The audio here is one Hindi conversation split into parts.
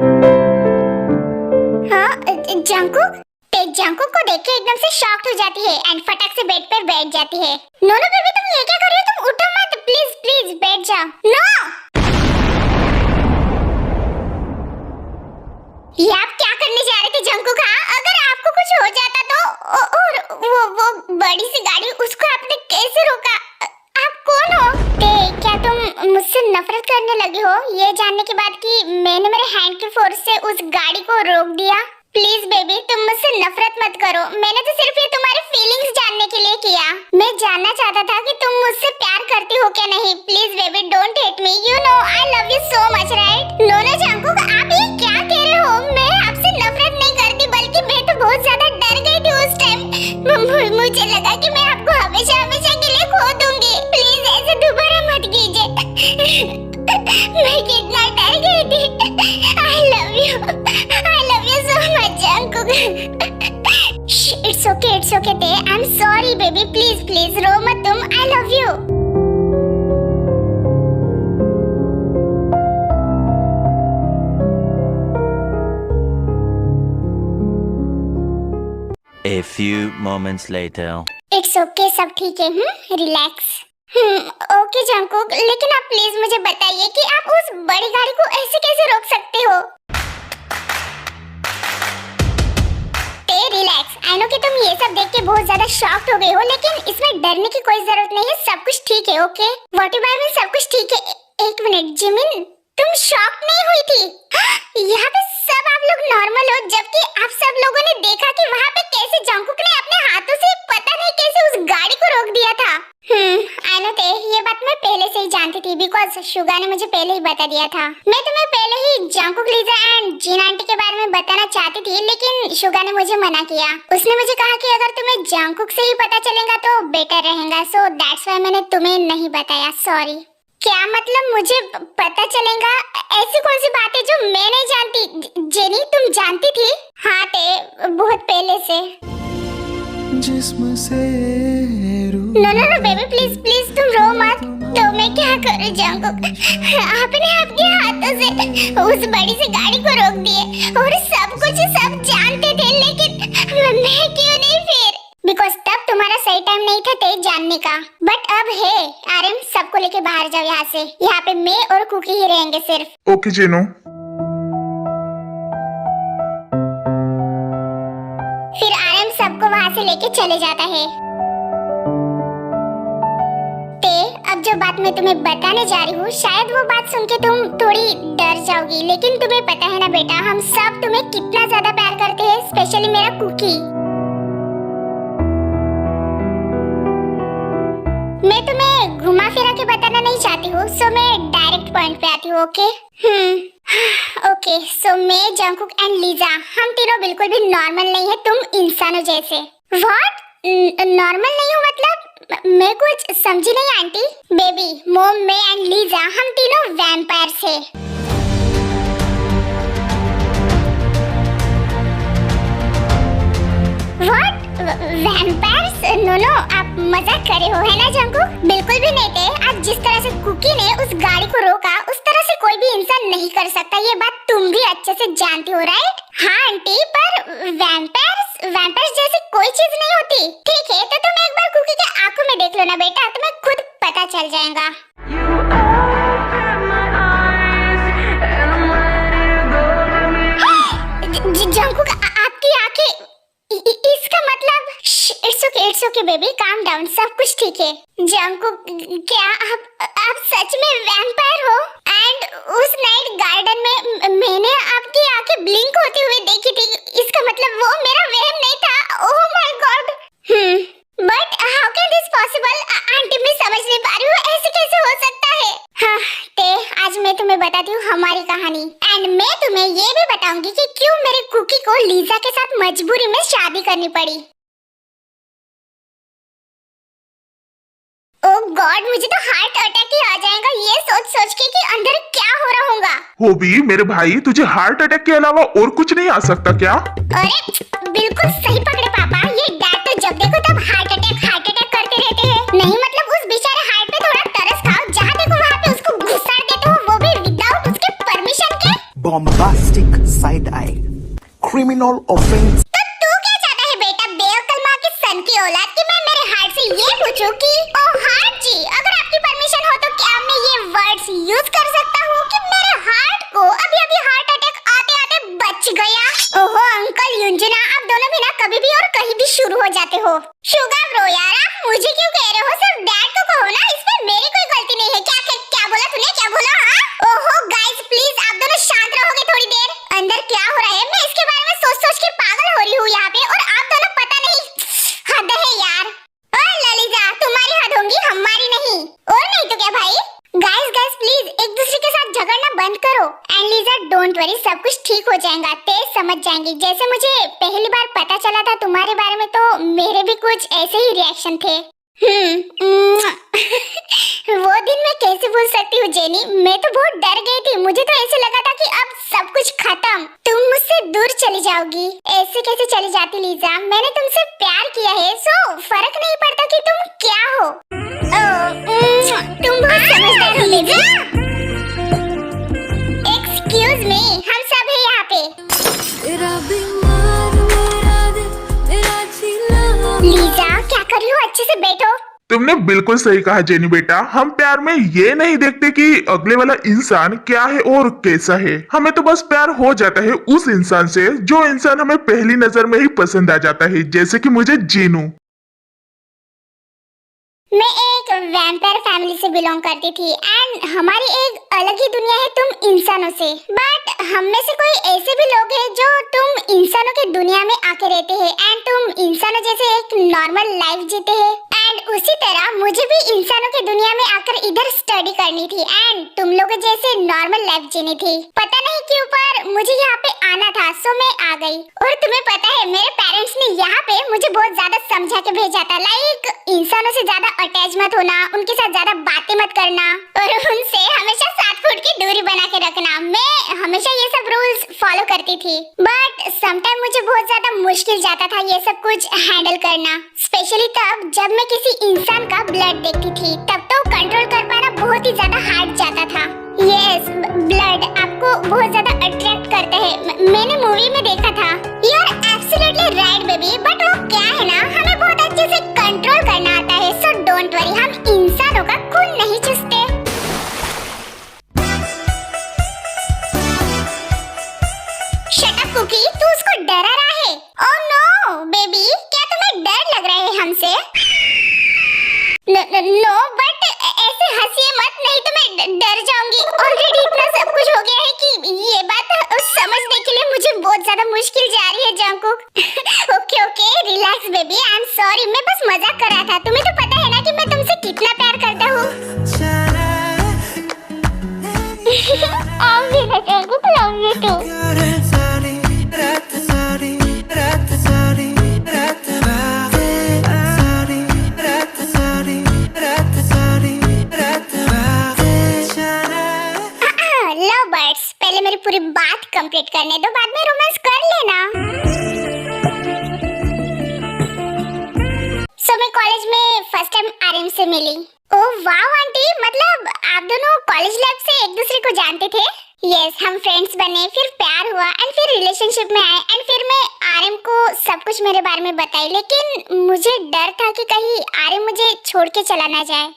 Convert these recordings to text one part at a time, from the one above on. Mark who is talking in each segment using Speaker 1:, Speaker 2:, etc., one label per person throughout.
Speaker 1: हाँ जंकुक को देख के एकदम से शॉक्ड हो जाती है एंड फटक से बेड पर बैठ जाती है। नो नो बेबी तुम ये क्या कर रही हो, तुम उठो मत, प्लीज प्लीज बैठ जाओ। नो ये आप क्या करने जा रहे थे जंकुक? हाँ अगर आपको कुछ हो जाता तो और वो बड़ी सी गाड़ी उसको आपने कैसे रोका? आप कौन हो? क्या तुम मुझसे नफरत करने लगे हो ये जानने के बाद कि मैंने मेरे हैंड की फोर्स से उस गाड़ी को रोक दिया? प्लीज बेबी तुम मुझसे नफरत मत करो, मैंने तो सिर्फ ये तुम्हारी फीलिंग्स जानने के लिए किया। मैं जानना चाहता था कि तुम मुझसे प्यार करती हो क्या नहीं। Please baby don't hate me, you know I love you so much right? No no Jungkook आप ये क्या कह रहे हो? मैं आपसे नफरत नहीं करती बल्कि मैं तो बहुत ज्यादा डर गई थी उस टाइम। मुझे लगा कि मैं आपको हमेशा हमेशा के लिए खो दूंगी। प्लीज ऐसे दोबारा मत कीजिए। मैं कितना डर गई थी। I love you so much Jungkook. It's okay ते I am sorry baby, please रो मत तुम, I love you.
Speaker 2: A few moments later.
Speaker 1: It's okay सब ठीक है, रिलैक्स। ओके जंकुक लेकिन आप प्लीज मुझे बताइए कि आप उस बड़ी गाड़ी को ऐसे कैसे रोक सकते हो? रिलैक्स, आई नो कि तुम ये सब देख के बहुत ज्यादा शॉक्ड हो गए हो, लेकिन इसमें डरने की कोई जरूरत नहीं है, सब कुछ ठीक है। ओके व्हाट यू मीन सब कुछ ठीक है? एक मिनट जिमिन तुम शॉक नहीं हुई थी? यहाँ पे सब आप लोग नॉर्मल हो जबकि आप सब लोगों ने देखा कि वहाँ पे कैसे जंकुक ने अपने हाथों से पता नहीं कैसे उस गाड़ी को रोक दिया था। आई नो ते ये बात मैं पहले से ही जानती थी बिकॉज शुगा ने मुझे पहले ही बता दिया था। मैं तुम्हें पहले ही Jungkook Lisa and Jean aunty के बारे में बताना चाहती थी लेकिन शुगा ने मुझे मना किया। उसने मुझे कहा कि अगर तुम्हें जंकुक से ही पता चलेगा तो बेटर रहेगा, सो दैट्स व्हाई मैंने तुम्हें नहीं बताया, सॉरी। क्या मतलब मुझे पता चलेगा? ऐसी कौन सी बात है जो मैं नहीं जानती? जेनी तुम जानती थी? हाँ ते बहुत पहले से।
Speaker 3: जिस्म से
Speaker 1: नो बेबी प्लीज तुम रो मत। तो मैं क्या करूं जंकुक? आपने आपके हाथों से उस बड़ी सी गाड़ी को रोक दिए और सब कुछ सब जानते थे लेकिन मैं क्यों नहीं फिर? बिकॉज तब तुम्हारा सही टाइम नहीं था तेज जानने का, बट अब है। आर्यन सबको लेके बाहर जाओ यहाँ से, यहाँ पे मैं और कुकी ही रहेंगे सिर्फ।
Speaker 4: ओके जेनो।
Speaker 1: फिर आर्यन सबको वहाँ से लेके चले जाता है। ते अब जो बात मैं तुम्हें बताने जा रही हूँ शायद वो बात सुन के तुम थोड़ी डर जाओगी, लेकिन तुम्हें पता है ना बेटा हम सब तुम्हें कितना ज्यादा प्यार करते हैं, स्पेशली मेरा कुकी। मैं तुम्हें घुमा फिरा के बताना नहीं चाहती हूँ, सो मैं डायरेक्ट पॉइंट पे आती हूँ। ओके ओके सो मैं जंकुक एंड लीजा हम तीनों बिल्कुल भी नॉर्मल नहीं है तुम इंसानों जैसे। व्हाट नॉर्मल नहीं हूँ मतलब? मैं कुछ समझी नहीं आंटी। बेबी मॉम मैं एंड लीजा हम तीनों वैम्पायर्स है। What vampires? नो आप मजाक कर रहे हो है ना जंकुक? बिल्कुल भी नहीं थे। आज जिस तरह से कुकी ने उस गाड़ी को रोका उस तरह से कोई भी इंसान नहीं कर सकता, ये बात तुम भी अच्छे से जानती हो राइट? हाँ आंटी पर वैम्पायर्स जैसी कोई चीज नहीं होती। ठीक है तो तुम एक बार कुकी के आंखों में देख लो ना बेटा, तुम्हें खुद पता चल जाएगा। जंकुक आपकी आंखें, इसका मतलब it's okay baby calm down, सब कुछ ठीक है। जंकुक क्या आप सच में वैम्पायर हो? एंड उस नाइट गार्डन में मैंने आपकी आंखें ब्लिंक होती हुई देखी थी, इसका मतलब वो मेरा वहम नहीं था। Oh my God. But how can this possible? Aunty मैं समझ नहीं पा रही हूँ ऐसे कैसे हो सकता है। हाँ ते आज मैं तुम्हें बताती हूँ हमारी कहानी एंड मैं तुम्हें ये भी बताऊंगी कि क्यों मेरे कुकी को लीजा के साथ मजबूरी में शादी करनी पड़ी। ओह गॉड मुझे तो हार्ट अटैक ही आ जाएगा ये सोच के कि अंदर क्या हो रहा होगा।
Speaker 4: हो भी मेरे भाई तुझे हार्ट अटैक के अलावा और कुछ नहीं आ सकता क्या?
Speaker 1: अरे बिल्कुल सही पकड़े पापा, ये डैड तो जब देखो तब हार्ट अटैक करते रहते हैं। नहीं मतलब उस बेचारे हार्ट पे थोड़ा तरस खाओ, जहाँ देखो वहाँ पे उसको घुसा देते हो, वो भी विदाउट उसके परमिशन के।
Speaker 5: bombastic side eye, criminal offense.
Speaker 1: तो तू क्या चाहता है बेटा, बेअक्ल माँ के सन की औलाद, कि मैं मेरे हार्ट से ये पूछूं कि ओ हार्ट जी, अगर आपकी परमिशन हो तो क्या मैं ये वर्ड्स यूज कर सकता हूँ कि मेरे हार्ट को अभी अभी हार्ट अटैक आते आते बच गया। ओहो अंकल युंजना, आप दोनों भी ना कभी भी और कहीं भी शुरू हो जाते हो। शुगा ब्रो यार, आप मुझे क्यों कह रहे हो, सिर्फ डैड को कहो ना, इसमें मेरी कोई गलती नहीं है। क्या बोला तूने, क्या बोला? हाँ ओहो गाइस प्लीज आप दोनों शांत रहोगे थोड़ी देर। अंदर क्या हो रहा है, मैं इसके बारे में सोच सोच के पागल हो रही हूँ यहाँ पे, और आप दोनों पता नहीं, हद है यार। ओए ललिता, तुम्हारी हद होंगी, हमारी नहीं। और नहीं तो क्या भाई। गाइस प्लीज एक दूसरे के साथ झगड़ना बंद करो। एंड लीजा डोंट वरी, सब कुछ ठीक हो जाएगा, तेज समझ जाएंगी। जैसे मुझे पहली बार पता चला था तुम्हारे बारे में तो मेरे भी कुछ ऐसे ही रिएक्शन थे। वो दिन मैं कैसे भूल सकती हूँ जेनी, मैं तो बहुत डर गई थी। मुझे तो ऐसे लगा था कि अब सब कुछ खत्म, तुम मुझसे दूर चली जाओगी। ऐसे कैसे चली जाती लीजा, मैंने तुमसे प्यार किया है, सो फर्क नहीं पड़ता कि तुम क्या हो। तुम बहुत समझदार हो लीजा। एक्सक्यूज मी, हम सब है यहाँ पे। लीजा क्या कर रही हो, अच्छे से बैठो।
Speaker 4: तुमने बिल्कुल सही कहा जेनी बेटा, हम प्यार में ये नहीं देखते कि अगले वाला इंसान क्या है और कैसा है, हमें तो बस प्यार हो जाता है उस इंसान से जो इंसान हमें पहली नजर में ही पसंद आ जाता है, जैसे कि मुझे जीनू।
Speaker 1: मैं एक वैम्पायर फैमिली से बिलोंग करती थी एंड हमारी एक अलग ही दुनिया है तुम इंसानों से। बट हम में से कोई ऐसे भी लोग हैं जो तुम इंसानों की दुनिया में आके रहते हैं एंड तुम इंसानों जैसे एक नॉर्मल लाइफ जीते हैं। एंड उसी तरह मुझे भी इंसानों की दुनिया में आकर इधर स्टडी करनी थी एंड तुम लोगों जैसे नॉर्मल लाइफ जीनी थी। पता नहीं क्यों पर मुझे यहाँ पे आना था, सो मैं आ गई। और तुम्हें पता है मेरे पेरेंट्स ने यहाँ पे मुझे बहुत ज्यादा समझा के भेजा था, लाइक इंसानों से ज्यादा अटैच मत होना, उनके साथ ज्यादा बातें मत करना और उनसे हमेशा 7 फुट की दूरी बना के रखना। मैं हमेशा ये सब रूल्स फॉलो करती थी, बट समटाइम मुझे बहुत ज्यादा मुश्किल जाता था ये सब कुछ हैंडल करना, स्पेशली तब जब मैं किसी इंसान का ब्लड देखती थी, तब तो कंट्रोल कर पाना बहुत ही ज्यादा हार्ड जाता था। यस, ब्लड आपको बहुत ज्यादा अट्रैक्ट करता है, मैंने मूवी में देखा था। You are absolutely right baby, but वो क्या है ना, हमें बहुत अच्छे से कंट्रोल करना आता है, सो डोंट वरी, हम इंसानों का खून नहीं चूसते। शट अप कुकी, तू उसको डरा रहा है। ओह नो बेबी, क्या तुम्हें डर लग रहा है हमसे? नो बट ऐसे हंसिए मत, नहीं तो मैं डर जाऊंगी। ऑलरेडी इतना सब कुछ हो गया है कि ये बात समझने के लिए मुझे बहुत ज्यादा मुश्किल जा रही है Jungkook. Okay relax baby, I am sorry, मैं बस मजाक कर रहा था। तुम्हें तो पता है ना कि मैं तुमसे कितना प्यार करता हूँ। Love you too. पहले मेरी पूरी बात कंप्लीट करने दो, बाद में रोमांस कर लेना। सो मैं कॉलेज में फर्स्ट टाइम आर्यन से मिली। ओह वाह आंटी, मतलब आप दोनों कॉलेज लाइफ से एक दूसरे को जानते थे? यस, हम फ्रेंड्स बने, फिर प्यार हुआ एंड फिर रिलेशनशिप में आए एंड फिर मैं आर्यन को सब कुछ मेरे बारे में बताई, लेकिन मुझे डर था कि कहीं आर्यन मुझे छोड़ के चला ना जाए।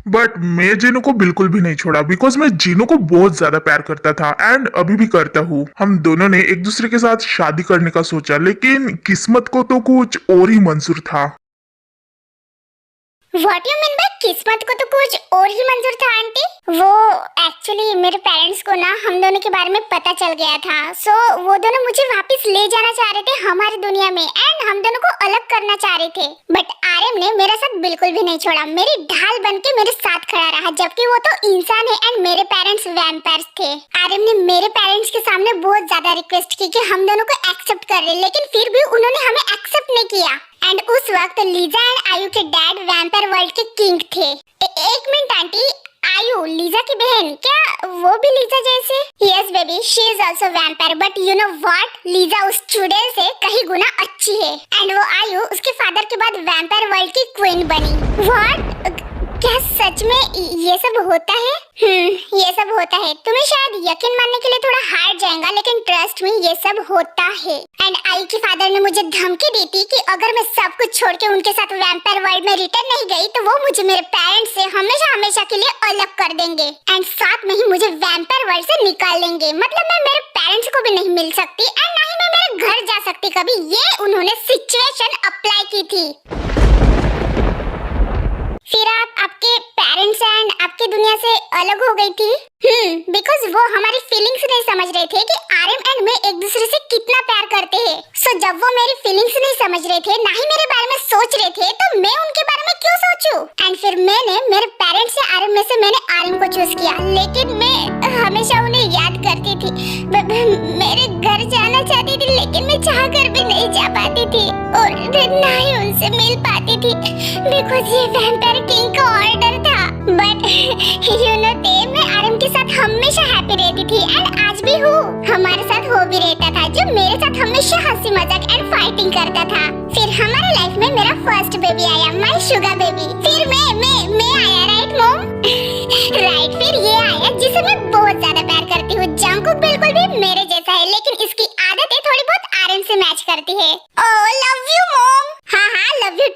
Speaker 4: बट मैं जीनू को बिल्कुल भी नहीं छोड़ा, बिकॉज मैं जीनू को बहुत ज्यादा प्यार करता था एंड अभी भी करता हूँ। हम दोनों ने एक दूसरे के साथ शादी करने का सोचा, लेकिन किस्मत को तो कुछ और ही मंजूर था।
Speaker 1: What you mean by किस्मत को तो कुछ और ही मंजूर था आंटी? वो एक्चुअली मेरे पेरेंट्स को ना हम दोनों के बारे में पता चल गया था, सो वो दोनों मुझे वापस ले जाना चाह रहे थे हमारी दुनिया में एंड हम दोनों को अलग करना चाह रहे थे। बट आर्यन ने मेरा साथ बिल्कुल भी नहीं छोड़ा, मेरी ढाल बन के मेरे साथ खड़ा रहा, जबकि वो तो इंसान है एंड मेरे पेरेंट्स वैम्पायर्स थे। आर्यन ने मेरे पेरेंट्स के सामने बहुत ज्यादा रिक्वेस्ट की कि हम दोनों को एक्सेप्ट कर ले, लेकिन फिर भी उन्होंने हमें एक्सेप्ट नहीं किया। एंड उस वक्त लीजा एंड आयु के डैड वैम्पायर वर्ल्ड के किंग थे। एक मिनट आंटी, आयु लीजा की बहन, क्या वो भी लीजा जैसे? Yes baby, she is also vampire, but you know what, Lisa उस चुड़ैल से कहीं गुना अच्छी है एंड वो आयु उसके फादर के बाद वैम्पायर वर्ल्ड की क्वीन बनी। व्हाट? क्या सच में ये सब होता है? ये सब होता है। तुम्हें शायद यकीन मानने के लिए थोड़ा हार्ड जाएगा, लेकिन ट्रस्ट में ये सब होता है। एंड आई के फादर ने मुझे धमकी दी थी कि अगर मैं सब कुछ छोड़ के उनके साथ वैम्पायर वर्ल्ड में रिटर्न नहीं गई तो वो मुझे मेरे पेरेंट्स से हमेशा हमेशा के लिए अलग कर देंगे एंड साथ में ही मुझे वैम्पायर वर्ल्ड से निकाल देंगे। मतलब मैं मेरे पेरेंट्स को भी नहीं मिल सकती एंड ना ही मैं मेरे घर जा सकती कभी। ये उन्होंने सिचुएशन अप्लाई की थी। फिर आपके पेरेंट्स एंड आपकी दुनिया से अलग हो गई थी। बिकॉज वो हमारी फीलिंग्स नहीं समझ रहे थे कि आरएम एंड मैं एक दूसरे से कितना प्यार करते हैं। सो जब वो मेरी फीलिंग्स नहीं समझ रहे थे, ना ही मेरे बारे में सोच रहे थे, तो मैं उनके बारे में क्यों सोचूं? एंड फिर मैंने मेरे पेरेंट्स से आरएम में से मैंने आरएम को चूज किया, लेकिन मैं हमेशा उन्हें याद करती थी। मेरे घर जाना चाहती थी, लेकिन मैं चाह कर भी नहीं जा पाती थी और ना ही उनसे मिल पाती थी बिकॉज ये वैम्पायर किंग का ऑर्डर था। बट यू नो मैं आरएम के साथ हमेशा हैप्पी रहती थी एंड आज भी हूँ। हमारे साथ वो भी रहता था जो मेरे साथ हमेशा हंसी मजाक एंड फाइटिंग करता था। फिर हमारे लाइफ में मेरा फर्स्ट बेबी आया, माय शुगर बेबी। फिर मैं आया, राइट मॉम? राइट। फिर ये आया जिसे मैं बहुत ज्यादा प्यार करती हूँ। जंगकुक बिल्कुल भी मेरे जैसा है, लेकिन इसकी आदतें थोड़ी बहुत आरएम से मैच करती है। ओह लव यू मॉम। हाँ लव यू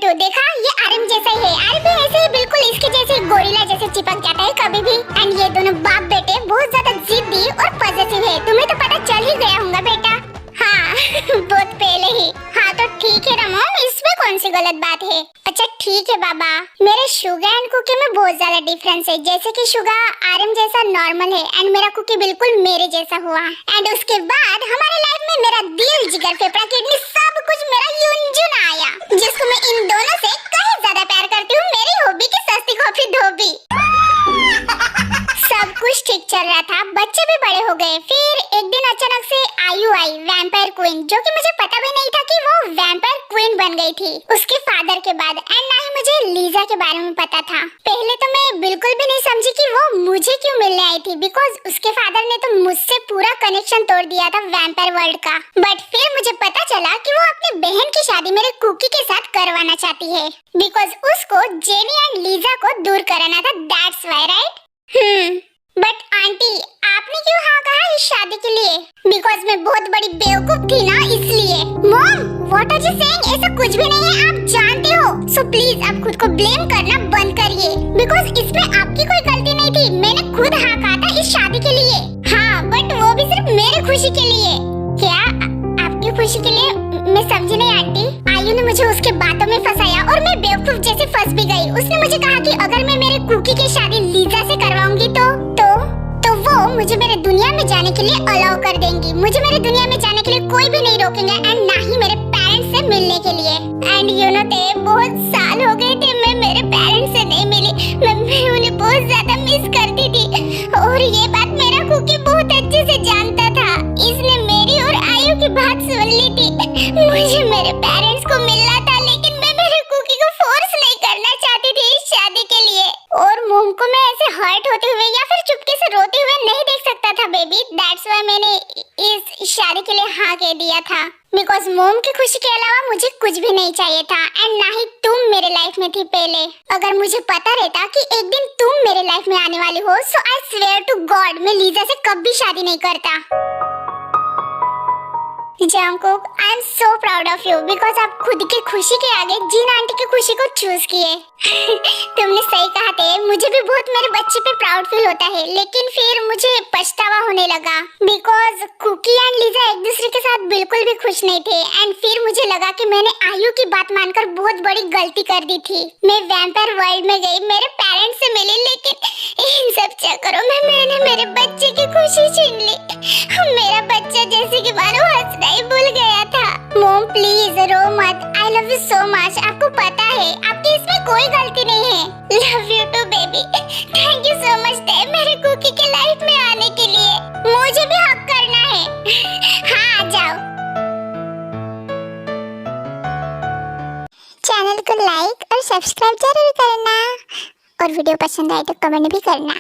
Speaker 1: टू। देखा, ये आरएम जैसा ही है। आरएम भी ऐसे ही बिल्कुल इसके जैसे गोरिल्ला जैसे चिपक जाता है कभी भी। एंड ये दोनों बाप बेटे बहुत ज्यादा जिद्दी और पॉजिटिव है। तुम्हें तो पता चल ही गया होगा बेटा। हाँ बहुत पहले ही। हाँ तो ठीक है ना मॉम, इसमें कौन सी गलत बात है? अच्छा ठीक है बाबा। मेरे शुगा एंड कुकी में बहुत ज्यादा डिफरेंस है। जैसे कि शुगा आरएम जैसा नॉर्मल है एंड मेरा कुकी बिल्कुल मेरे जैसा हुआ। एंड उसके बाद हमारे लाइफ में मेरा दिल, जिगर, फेफड़ा, किडनी सब कुछ मेरा युनजुन आया, जिसको मैं इन दोनों से कहीं ज्यादा प्यार करती हूँ। मेरी हॉबी की सस्ती कॉफी धोबी। सब कुछ ठीक चल रहा था, बच्चे भी बड़े हो गए। फिर एक दिन अचानक से आयु आई, वैम्पायर क्वीन, जो कि मुझे पता भी नहीं था कि वो वैम्पायर क्वीन बन गई थी उसके फादर के बाद। एंड ना ही मुझे लीजा के बारे में पता था। पहले तो मैं बिल्कुल भी नहीं समझी कि वो मुझे क्यों मिलने आई थी, बिकॉज उसके फादर ने तो मुझसे पूरा कनेक्शन तोड़ दिया था वैम्पायर वर्ल्ड का। बट फिर मुझे पता चला कि वो अपनी बहन की शादी मेरे कुकी के साथ करवाना चाहती है, बिकॉज उसको जेनी एंड लीजा को दूर कराना था। That's why, right? But aunty आपने क्यों हाँ कहा इस शादी के लिए? बिकॉज मैं बहुत बड़ी बेवकूफ थी ना, इसलिए। Mom what are you saying? ऐसा कुछ भी नहीं है, आप जानते हो। सो प्लीज आप खुद को ब्लेम करना बंद करिए, बिकॉज इसमें आपकी कोई गलती नहीं थी। मैंने खुद हाँ कहा था इस शादी के लिए। हाँ बट वो भी सिर्फ मेरी खुशी के लिए। क्या आपकी खुशी के लिए? मैं समझी नहीं आंटी। आयु ने मुझे उसके बातों में फंसाया और मैं बेवकूफ जैसे फंस भी गई। उसने मुझे कहा कि अगर मैं मेरे कुकी की शादी लीजा से करवाऊंगी तो वो मुझे मेरे दुनिया में जाने के लिए अलाउ कर देंगी। मुझे मेरे दुनिया में जाने के लिए कोई भी नहीं रोकेंगे एंड ना ही मेरे पेरेंट्स से मिलने के लिए। एंड यू नो बहुत साल हो गए थे मैं मेरे पेरेंट्स से नहीं मिली। मैं उन्हें बहुत ज्यादा मिस करती थी और ये बात मेरा कुकी बहुत अच्छे से जानता था। इसने मेरी और आयु की बात सुन ली थी। मुझे मेरे पेरेंट्स को मिलना था, लेकिन मैं मेरे कुकी को फोर्स नहीं करना चाहती थी इस शादी के लिए। और मोम को मैं ऐसे हर्ट होते हुए या फिर चुपके से रोते हुए नहीं देख सकता था बेबी। दैट्स व्हाई मैंने इस शादी के लिए हाँ कह दिया था, बिकॉज मोम की खुशी के अलावा मुझे कुछ भी नहीं चाहिए था एंड ना ही तुम मेरे लाइफ में थी पहले। अगर मुझे पता रहता कि एक दिन तुम मेरे लाइफ में आने वाली हो, सो आई स्वेयर टू गॉड मैं लीजा से कभी शादी नहीं करता। Jungkook I am so proud of you, because आप खुद की खुशी के आगे जिन आंटी की खुशी को चूज किए। तुमने सही कहा थे, मुझे भी बहुत मेरे बच्चे पे प्राउड फील होता है, लेकिन फिर मुझे पछतावा होने लगा बिकॉज कुकी एंड लीजा एक दूसरे के साथ बिल्कुल भी खुश नहीं थे। एंड फिर मुझे लगा कि मैंने आयु की बात मानकर बहुत बड़ी गलती कर दी थी। मैं वैम्पायर वर्ल्ड में गई, मेरे पेरेंट्स से मिली, लेकिन इन सब चक्करों में मैंने मेरे बच्चे की खुशी छीन ली। मेरा बच्चा जैसे कि मानो हंसना ही भूल गया था। मॉम प्लीज रो मत, I love you so much. आपको पता है आपकी इसमें कोई गलती नहीं है। Love you too baby. Thank you so much मेरे कुकी के लाइफ में आने के लिए। मुझे भी हक करना है। हाँ आ जाओ। चैनल को लाइक और सब्सक्राइब जरूर करना और वीडियो पसंद आए तो कमेंट भी करना।